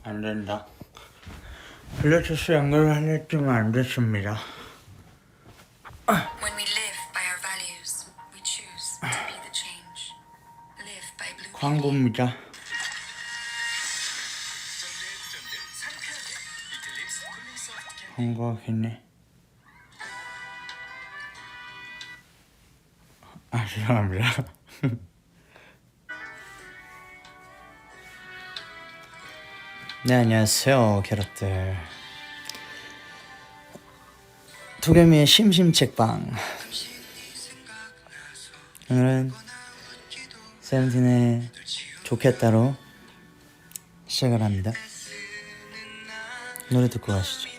안 된다. 블루투스 연결을 했지만 안 됐습니다. When we live by our values, we choose to be the change. Live by blue. 광고입니다. 광고하겠네. 죄송합니다. 네, 안녕하세요, 캐럿들. 도겸이의 심심책방. 오늘은 세븐틴의 좋겠다로 시작을 합니다. 노래 듣고 가시죠.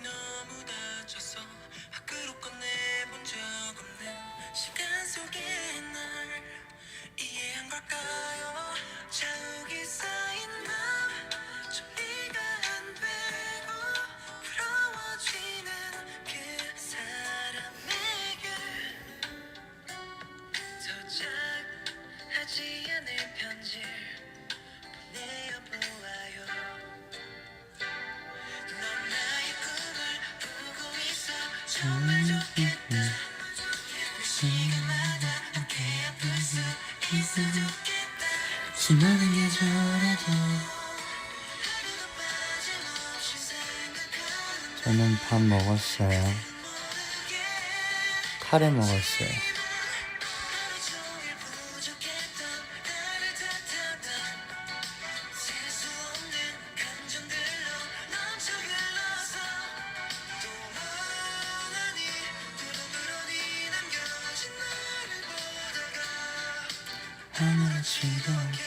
수많은 계절에도 저는 밥 먹었어요. 카레 먹었어요. 하나 즐겁게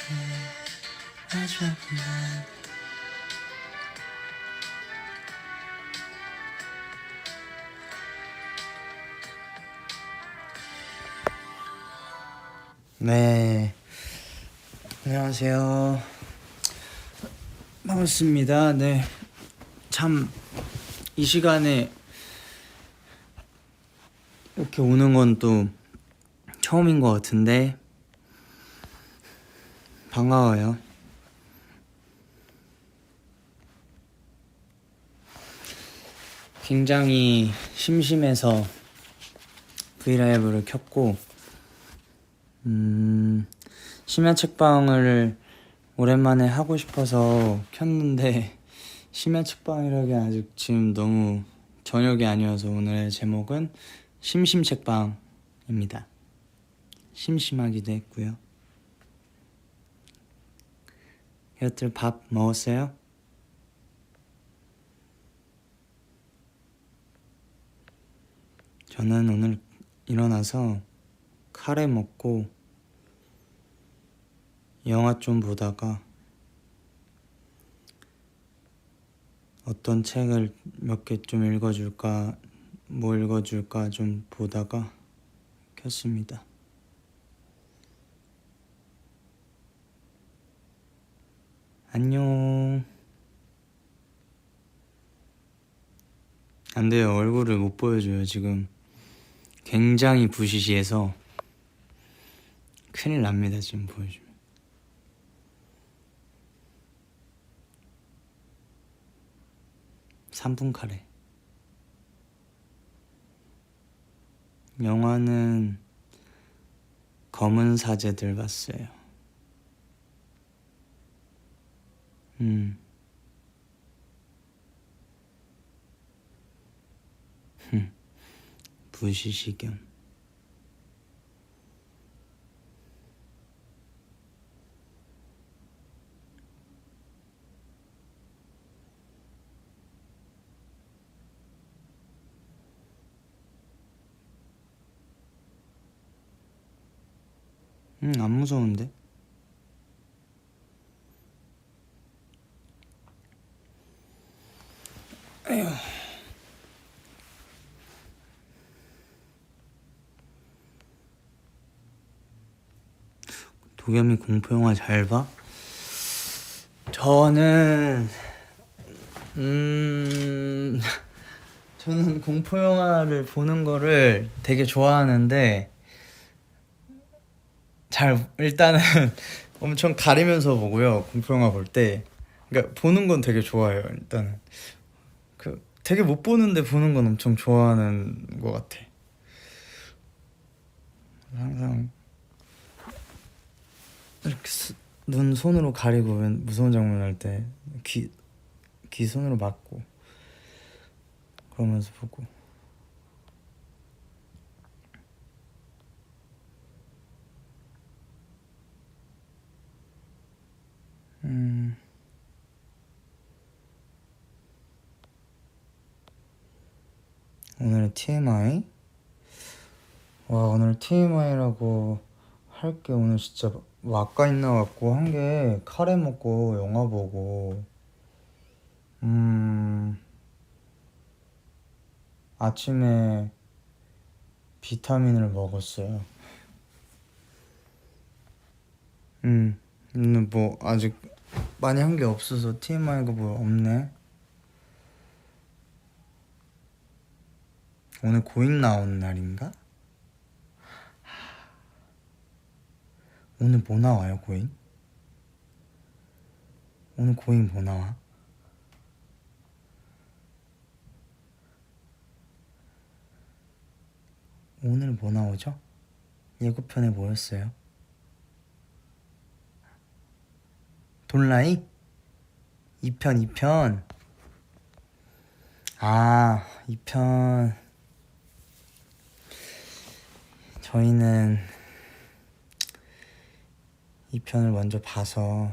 아주 아프만 네, 안녕하세요. 반갑습니다. 네, 참 이 시간에 이렇게 오는 건 또 처음인 것 같은데 반가워요. 굉장히 심심해서 브이라이브를 켰고 심야 책방을 오랜만에 하고 싶어서 켰는데 심야 책방이라기 아직 지금 너무 저녁이 아니어서 오늘의 제목은 심심책방입니다. 심심하기도 했고요. 여러분들 밥 먹었어요? 저는 오늘 일어나서 카레 먹고 영화 좀 보다가 어떤 책을 몇 개 좀 읽어줄까 뭐 읽어줄까 좀 보다가 켰습니다. 안녕. 안 돼요. 얼굴을 못 보여줘요. 지금 굉장히 부시시해서 큰일 납니다. 지금 보여주면. (3분) 카레. 영화는 검은 사제들 봤어요. 부시시겸. 안 무서운데? 에휴. 도겸이 공포영화 잘 봐? 저는 저는 공포 영화를 보는 거를 되게 좋아하는데 일단은 엄청 가리면서 보고요. 공포 영화 볼 때. 그러니까 보는 건 되게 좋아해요. 일단은 되게 못 보는데 보는 건 엄청 좋아하는 것 같아. 항상 이렇게 눈 손으로 가리고 무서운 장면 할 때 귀 손으로 막고 그러면서 보고. 오늘 TMI? 와, 오늘 TMI라고 할 게 오늘 진짜 아까 있나갖고 한 게 카레 먹고 영화 보고 아침에 비타민을 먹었어요. 오늘 뭐 아직 많이 한 게 없어서 TMI가 뭐 없네. 오늘 고잉 나오는 날인가? 오늘 뭐 나와요, 고잉? 오늘 고잉 뭐 나와? 오늘 뭐 나오죠? 예고편에 뭐였어요? 돈라이? 2편. 아, 2편. 저희는 2편을 먼저 봐서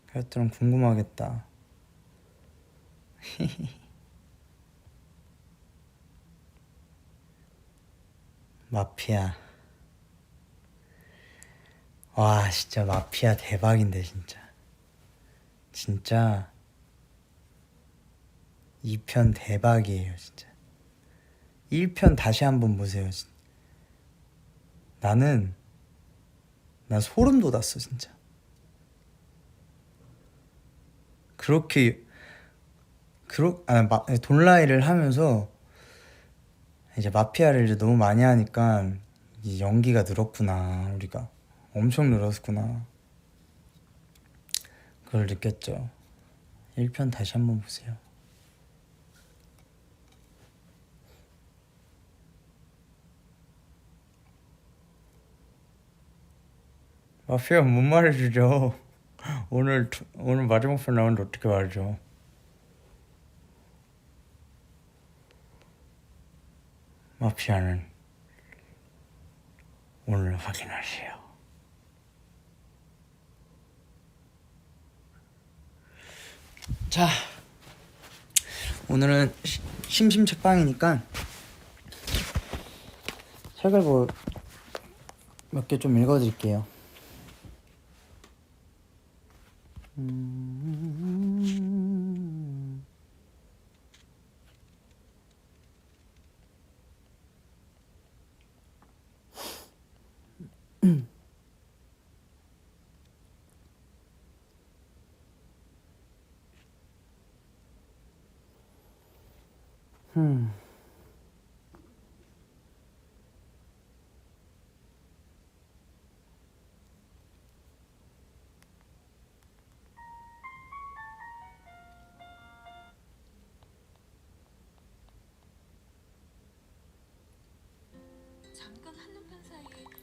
그랬더니 궁금하겠다. 마피아. 와, 진짜 마피아 대박인데 진짜 2편 대박이에요. 진짜 1편 다시 한번 보세요. 나 소름 돋았어 진짜. 돈라이를 하면서 이제 마피아를 이제 너무 많이 하니까 이 연기가 늘었구나. 우리가 엄청 늘었구나. 그걸 느꼈죠. 1편 다시 한번 보세요. 마피아 못 말해주죠. 오늘 마지막 편 나오는데 어떻게 말해줘. 마피아는 오늘 확인하세요. 자, 오늘은 심심 책방이니까 책을 뭐 몇 개 좀 읽어드릴게요.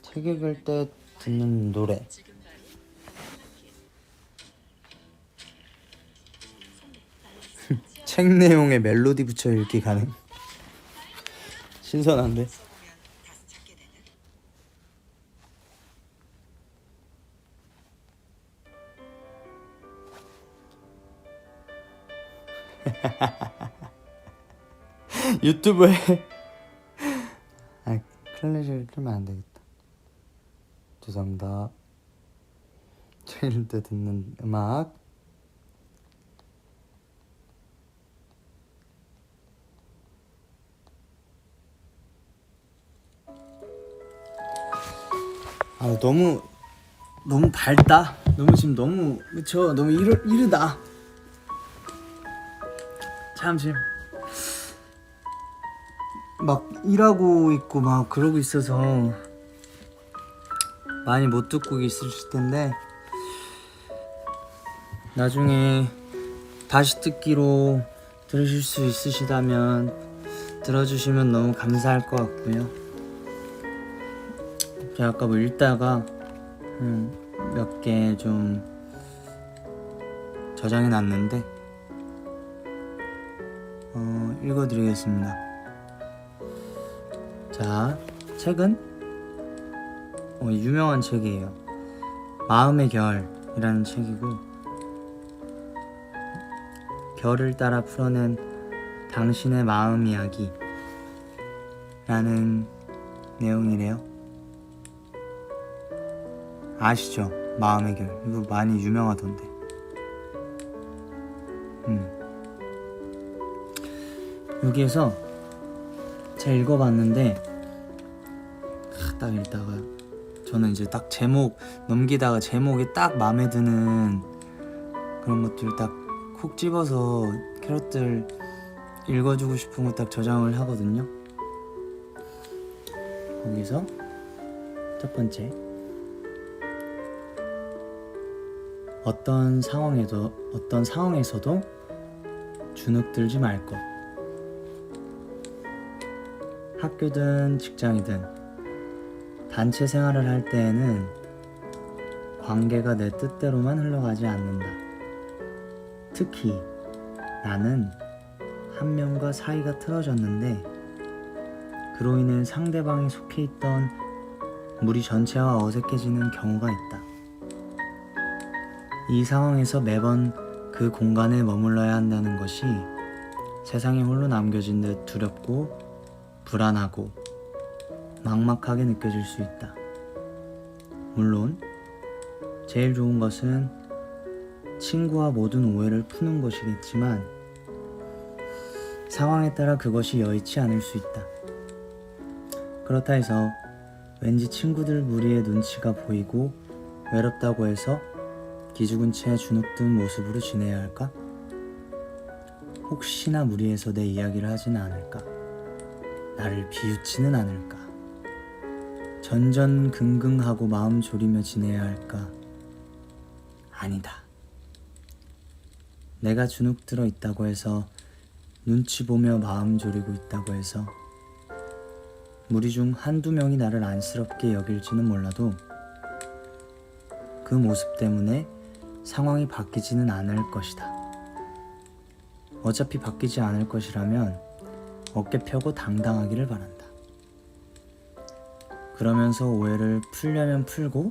책 읽을 때 듣는 노래. 책 내용에 멜로디 붙여 읽기 가능. 신선한데? 유튜브에 클래식을 틀면 안 되겠다. 죄송합니다. 책 읽을 때 듣는 음악. 너무 밝다. 너무 그쵸? 너무 이르다. 참 지금 막 일하고 있고 막 그러고 있어서 많이 못 듣고 있으실 텐데 나중에 다시 듣기로 들으실 수 있으시다면 들어주시면 너무 감사할 것 같고요. 제가 아까 뭐 읽다가 몇 개 좀 저장해 놨는데 읽어드리겠습니다. 자, 책은 유명한 책이에요. 마음의 결이라는 책이고 결을 따라 풀어낸 당신의 마음 이야기 라는 내용이래요. 아시죠? 마음의 결. 이거 많이 유명하던데. 여기에서 제가 읽어봤는데 딱 읽다가 저는 이제 딱 제목 넘기다가 제목이 딱 마음에 드는 그런 것들 딱 콕 집어서 캐럿들 읽어주고 싶은 거 딱 저장을 하거든요. 거기서 첫 번째, 어떤 상황에서도 주눅들지 말 것. 학교든 직장이든 단체 생활을 할 때에는 관계가 내 뜻대로만 흘러가지 않는다. 특히 나는 한 명과 사이가 틀어졌는데 그로 인해 상대방이 속해 있던 무리 전체와 어색해지는 경우가 있다. 이 상황에서 매번 그 공간에 머물러야 한다는 것이 세상에 홀로 남겨진 듯 두렵고 불안하고 막막하게 느껴질 수 있다. 물론 제일 좋은 것은 친구와 모든 오해를 푸는 것이겠지만 상황에 따라 그것이 여의치 않을 수 있다. 그렇다 해서 왠지 친구들 무리의 눈치가 보이고 외롭다고 해서 기죽은 채 주눅든 모습으로 지내야 할까? 혹시나 무리해서 내 이야기를 하지는 않을까? 나를 비웃지는 않을까? 전전긍긍하고 마음 졸이며 지내야 할까? 아니다. 내가 주눅들어 있다고 해서 눈치 보며 마음 졸이고 있다고 해서 무리 중 한두 명이 나를 안쓰럽게 여길지는 몰라도 그 모습 때문에 상황이 바뀌지는 않을 것이다. 어차피 바뀌지 않을 것이라면 어깨 펴고 당당하기를 바란다. 그러면서 오해를 풀려면 풀고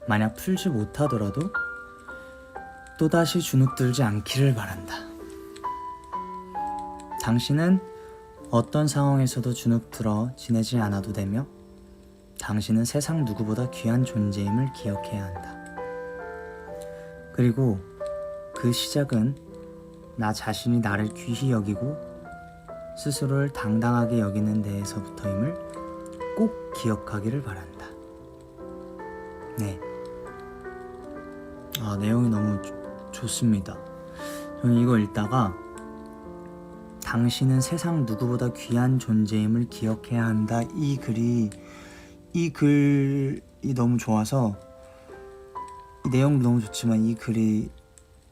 만약 풀지 못하더라도 또다시 주눅들지 않기를 바란다. 당신은 어떤 상황에서도 주눅들어 지내지 않아도 되며 당신은 세상 누구보다 귀한 존재임을 기억해야 한다. 그리고 그 시작은 나 자신이 나를 귀히 여기고 스스로를 당당하게 여기는 데에서부터임을 꼭 기억하기를 바란다. 네. 내용이 너무 좋습니다. 저는 이거 읽다가 당신은 세상 누구보다 귀한 존재임을 기억해야 한다. 이 글이 너무 좋아서 이 내용도 너무 좋지만 이 글이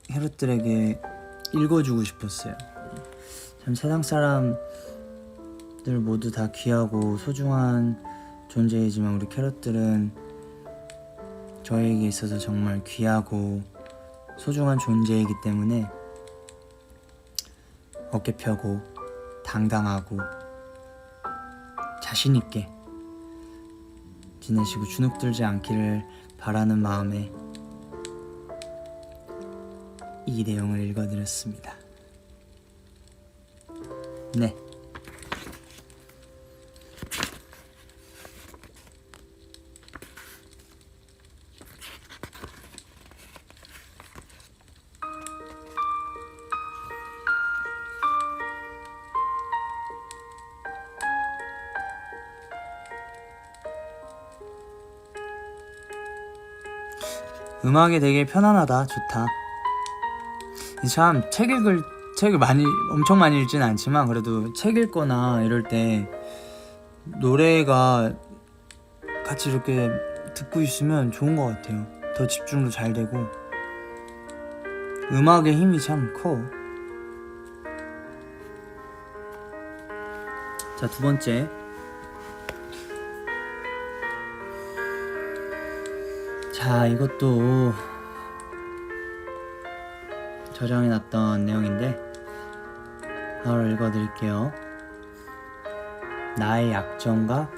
캐럿들에게 읽어주고 싶었어요. 참 세상 사람들 모두 다 귀하고 소중한 존재이지만 우리 캐럿들은 저에게 있어서 정말 귀하고 소중한 존재이기 때문에 어깨 펴고 당당하고 자신 있게 지내시고 주눅들지 않기를 바라는 마음에 이 내용을 읽어드렸습니다. 네. 음악이 되게 편안하다. 좋다. 참 책 읽을 책을 엄청 많이 읽지는 않지만 그래도 책 읽거나 이럴 때 노래가 같이 이렇게 듣고 있으면 좋은 것 같아요. 더 집중도 잘 되고 음악의 힘이 참 커. 자, 두 번째. 자, 이것도 저장해놨던 내용인데 바로 읽어드릴게요. 나의 약점과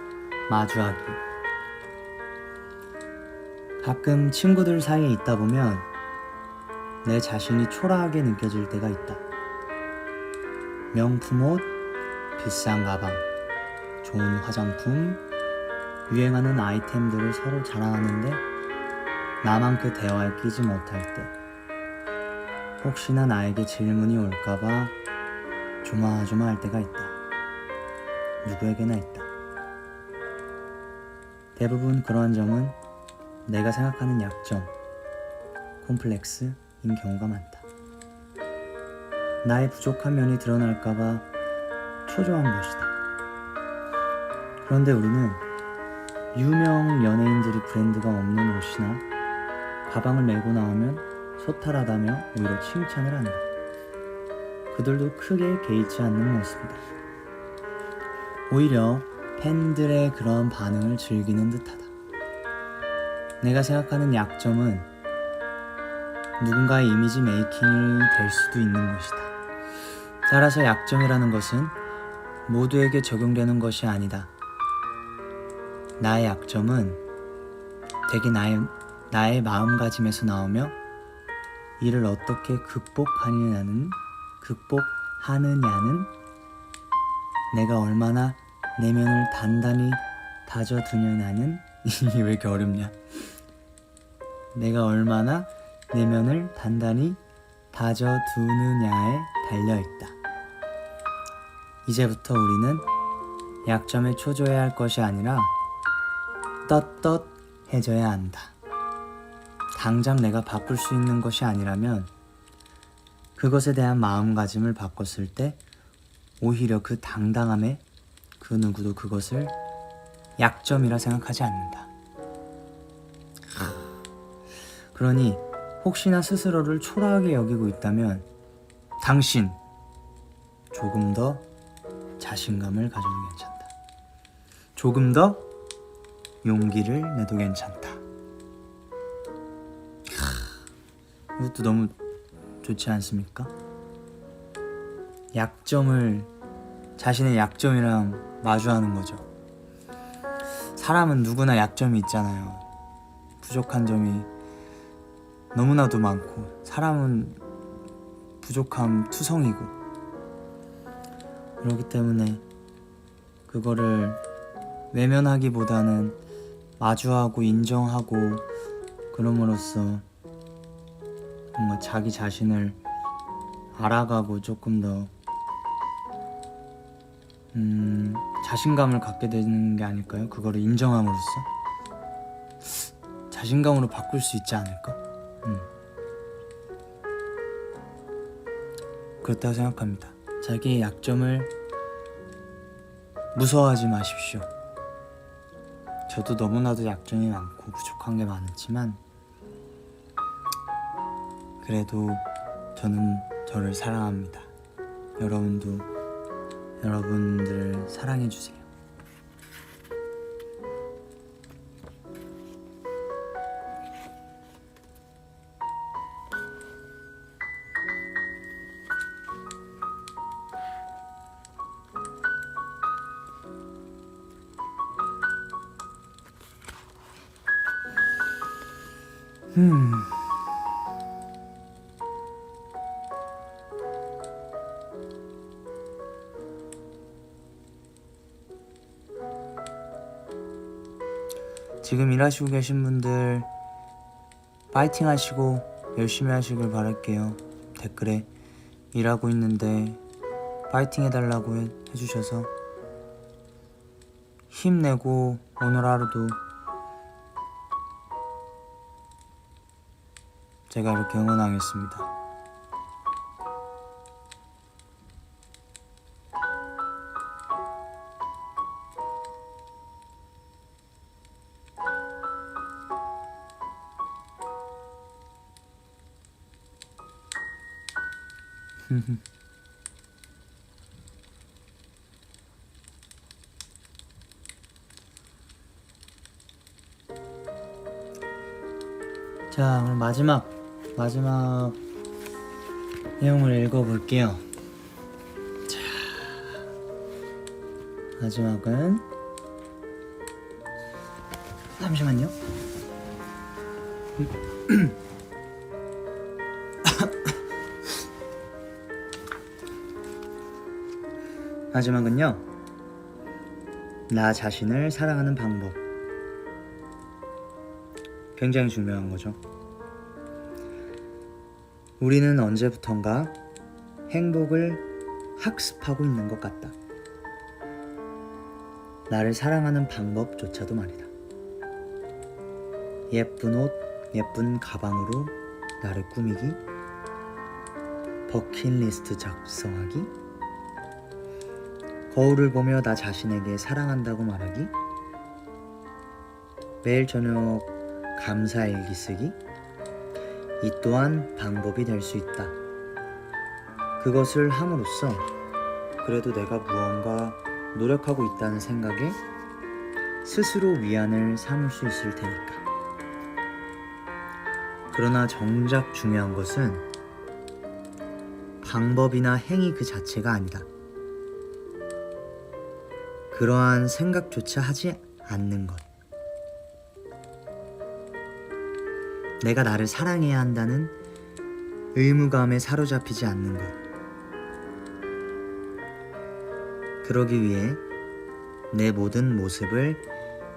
마주하기. 가끔 친구들 사이에 있다 보면 내 자신이 초라하게 느껴질 때가 있다. 명품 옷, 비싼 가방, 좋은 화장품, 유행하는 아이템들을 서로 자랑하는데 나만 그 대화에 끼지 못할 때 혹시나 나에게 질문이 올까봐 조마조마할 때가 있다. 누구에게나 있다. 대부분 그러한 점은 내가 생각하는 약점, 콤플렉스인 경우가 많다. 나의 부족한 면이 드러날까봐 초조한 것이다. 그런데 우리는 유명 연예인들이 브랜드가 없는 옷이나 가방을 메고 나오면 소탈하다며 오히려 칭찬을 한다. 그들도 크게 개의치 않는 모습이다. 오히려 팬들의 그런 반응을 즐기는 듯하다. 내가 생각하는 약점은 누군가의 이미지 메이킹이 될 수도 있는 것이다. 따라서 약점이라는 것은 모두에게 적용되는 것이 아니다. 나의 약점은 되게 나의 마음가짐에서 나오며 이를 어떻게 극복하느냐는 내가 얼마나 내면을 단단히 다져두느냐는 이게 왜 이렇게 어렵냐. 내가 얼마나 내면을 단단히 다져두느냐에 달려있다. 이제부터 우리는 약점에 초조해야 할 것이 아니라 떳떳해져야 한다. 당장 내가 바꿀 수 있는 것이 아니라면 그것에 대한 마음가짐을 바꿨을 때 오히려 그 당당함에 그 누구도 그것을 약점이라 생각하지 않는다. 그러니 혹시나 스스로를 초라하게 여기고 있다면 당신 조금 더 자신감을 가져도 괜찮다. 조금 더 용기를 내도 괜찮다. 이것도 너무 좋지 않습니까? 자신의 약점이랑 마주하는 거죠. 사람은 누구나 약점이 있잖아요. 부족한 점이 너무나도 많고 사람은 부족함 투성이고 그렇기 때문에 그거를 외면하기보다는 마주하고 인정하고 그럼으로써 뭔가 자기 자신을 알아가고 조금 더 자신감을 갖게 되는 게 아닐까요? 그거를 인정함으로써 자신감으로 바꿀 수 있지 않을까? 그렇다고 생각합니다. 자기의 약점을 무서워하지 마십시오. 저도 너무나도 약점이 많고 부족한 게 많았지만 그래도 저는 저를 사랑합니다. 여러분도 여러분들을 사랑해주세요. 지금 일하시고 계신 분들 파이팅 하시고 열심히 하시길 바랄게요. 댓글에 일하고 있는데 파이팅 해달라고 해주셔서 힘내고 오늘 하루도 제가 이렇게 응원하겠습니다. 자, 오늘 마지막 내용을 읽어볼게요. 자, 마지막은 잠시만요. 마지막은요. 나 자신을 사랑하는 방법. 굉장히 중요한 거죠. 우리는 언제부턴가 행복을 학습하고 있는 것 같다. 나를 사랑하는 방법조차도 말이다. 예쁜 옷, 예쁜 가방으로 나를 꾸미기, 버킷리스트 작성하기, 거울을 보며 나 자신에게 사랑한다고 말하기, 매일 저녁 감사일기 쓰기, 이 또한 방법이 될 수 있다. 그것을 함으로써 그래도 내가 무언가 노력하고 있다는 생각에 스스로 위안을 삼을 수 있을 테니까. 그러나 정작 중요한 것은 방법이나 행위 그 자체가 아니다. 그러한 생각조차 하지 않는 것. 내가 나를 사랑해야 한다는 의무감에 사로잡히지 않는 것. 그러기 위해 내 모든 모습을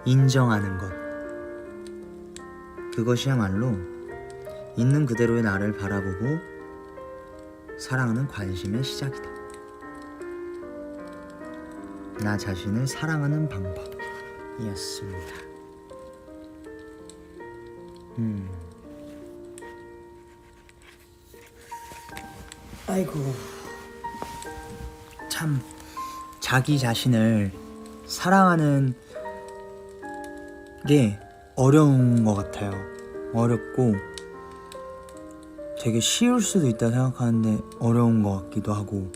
인정하는 것. 그것이야말로 있는 그대로의 나를 바라보고 사랑하는 관심의 시작이다. 나 자신을 사랑하는 방법이었습니다. 아이고, 참 자기 자신을 사랑하는 게 어려운 것 같아요. 어렵고 되게 쉬울 수도 있다 생각하는데 어려운 것 같기도 하고,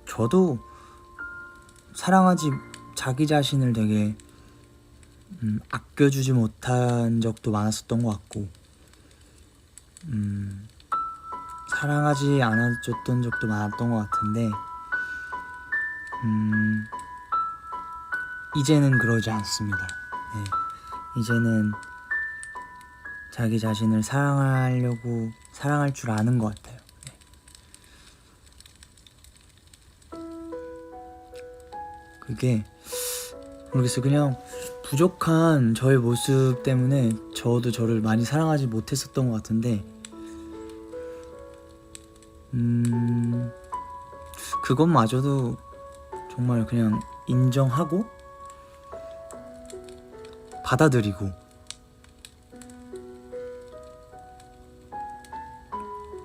저도 자기 자신을 되게 아껴주지 못한 적도 많았었던 것 같고, 사랑하지 않아줬던 적도 많았던 것 같은데, 이제는 그러지 않습니다. 네, 이제는 자기 자신을 사랑할 줄 아는 것 같아요. 네. 그게 모르겠어요. 그냥 부족한 저의 모습 때문에 저도 저를 많이 사랑하지 못했었던 것 같은데, 그것마저도 정말 그냥 인정하고 받아들이고,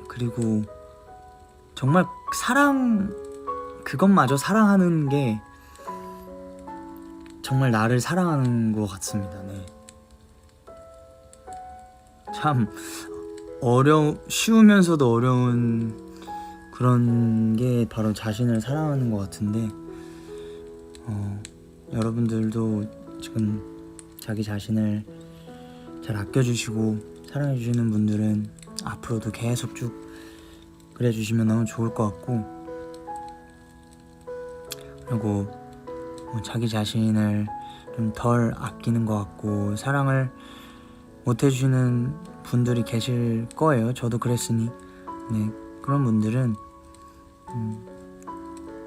그리고 정말 그것마저 사랑하는 게 정말 나를 사랑하는 것 같습니다. 네. 참 쉬우면서도 어려운 그런 게 바로 자신을 사랑하는 것 같은데, 여러분들도 지금 자기 자신을 잘 아껴주시고 사랑해주시는 분들은 앞으로도 계속 쭉 그래주시면 너무 좋을 것 같고, 그리고 자기 자신을 좀 덜 아끼는 것 같고 사랑을 못 해주시는 분들이 계실 거예요. 저도 그랬으니. 네, 그런 분들은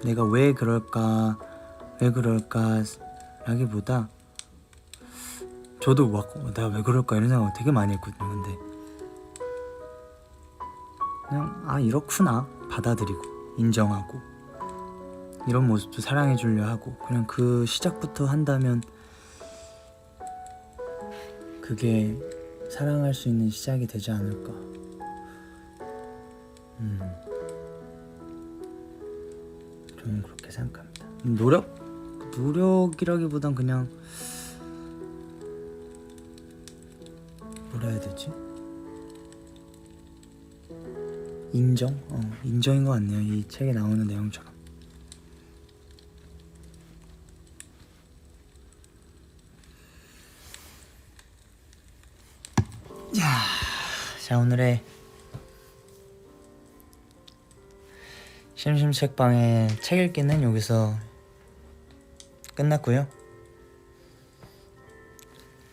내가 왜 그럴까 라기보다, 저도 막 내가 왜 그럴까 이런 생각을 되게 많이 했거든요. 근데 그냥 이렇구나 받아들이고 인정하고, 이런 모습도 사랑해 주려 하고, 그냥 그 시작부터 한다면 그게 사랑할 수 있는 시작이 되지 않을까. 저는 그렇게 생각합니다. 노력이라기보단 그냥 뭐라 해야 되지? 인정? 인정인 것 같네요. 이 책에 나오는 내용처럼. 자, 오늘의 심심책방의 책 읽기는 여기서 끝났고요.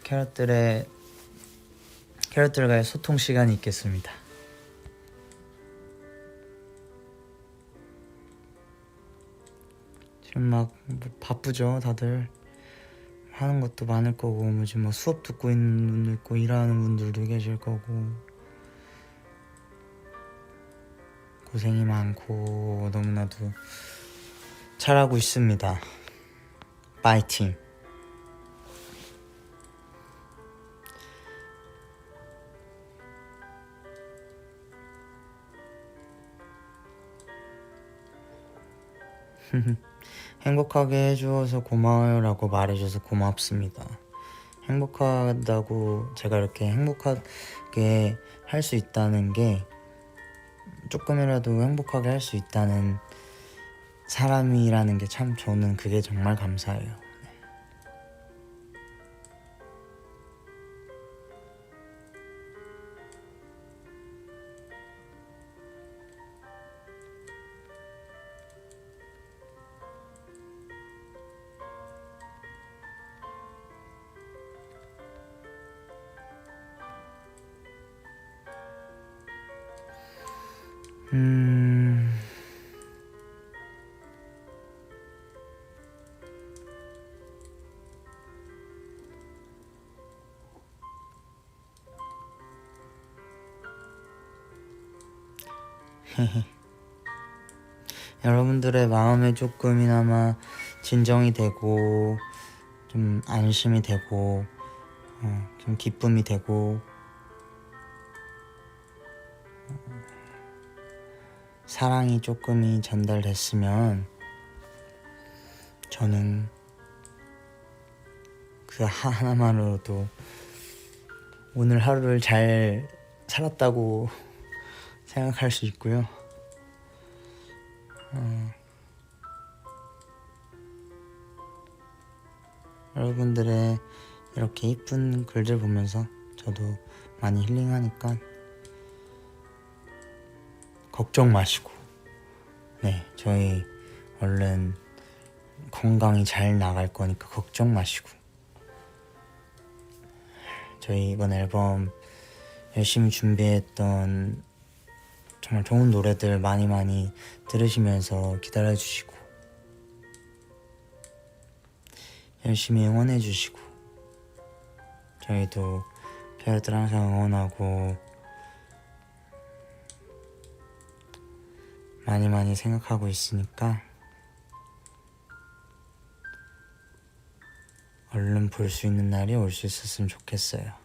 캐럿들과의 소통 시간이 있겠습니다. 지금 막 바쁘죠, 다들. 하는 것도 많을 거고, 지금 뭐 수업 듣고 있는 분도 있고, 일하는 분들도 계실 거고, 고생이 많고 너무나도 잘하고 있습니다. 파이팅. 행복하게 해주어서 고마워요라고 말해줘서 고맙습니다. 행복하다고 제가 이렇게 행복하게 할 수 있다는 게, 조금이라도 행복하게 할 수 있다는 사람이라는 게 참 저는 그게 정말 감사해요. 여러분들의 마음에 조금이나마 진정이 되고, 좀 안심이 되고, 좀 기쁨이 되고, 사랑이 조금이 전달됐으면 저는 그 하나만으로도 오늘 하루를 잘 살았다고 생각할 수 있고요. 여러분들의 이렇게 이쁜 글들 보면서 저도 많이 힐링하니까 걱정 마시고, 네, 저희 얼른 건강히 잘 나갈 거니까 걱정 마시고, 저희 이번 앨범 열심히 준비했던 정말 좋은 노래들 많이 들으시면서 기다려주시고, 열심히 응원해주시고, 저희도 캐럿들 항상 응원하고 많이 생각하고 있으니까 얼른 볼 수 있는 날이 올 수 있었으면 좋겠어요.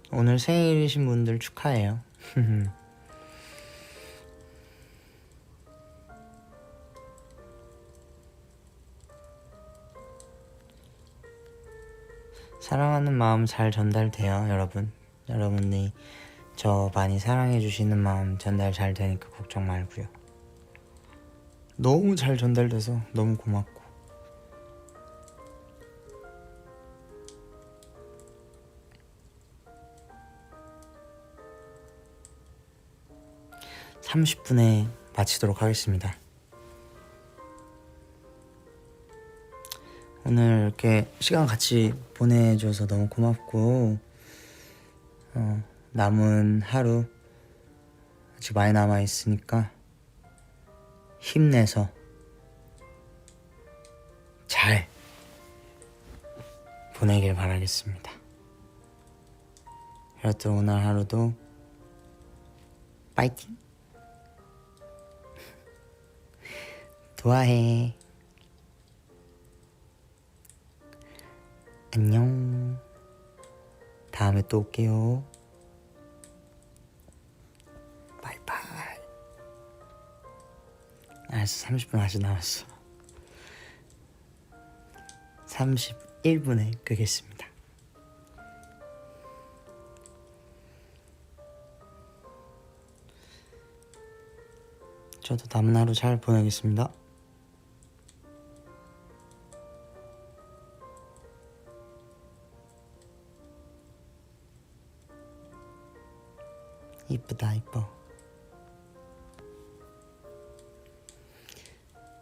오늘 생일이신 분들 축하해요. 사랑하는 마음 잘 전달돼요, 여러분. 여러분이 저 많이 사랑해주시는 마음 전달 잘 되니까 걱정 말고요. 너무 잘 전달돼서 너무 고맙고, 30분에 마치도록 하겠습니다. 오늘 이렇게 시간 같이 보내줘서 너무 고맙고, 남은 하루 아직 많이 남아있으니까 힘내서 잘 보내길 바라겠습니다. 여러분 오늘 하루도 파이팅! 좋아해. 안녕. 다음에 다음에 또 올게요. 바이바이. 알았어, 30분 아직 남았어. 31분에 끄겠습니다. 저도 남은 하루 잘 보내겠습니다. 이쁘다, 이뻐.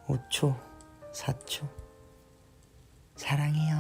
5초, 4초. 사랑해요.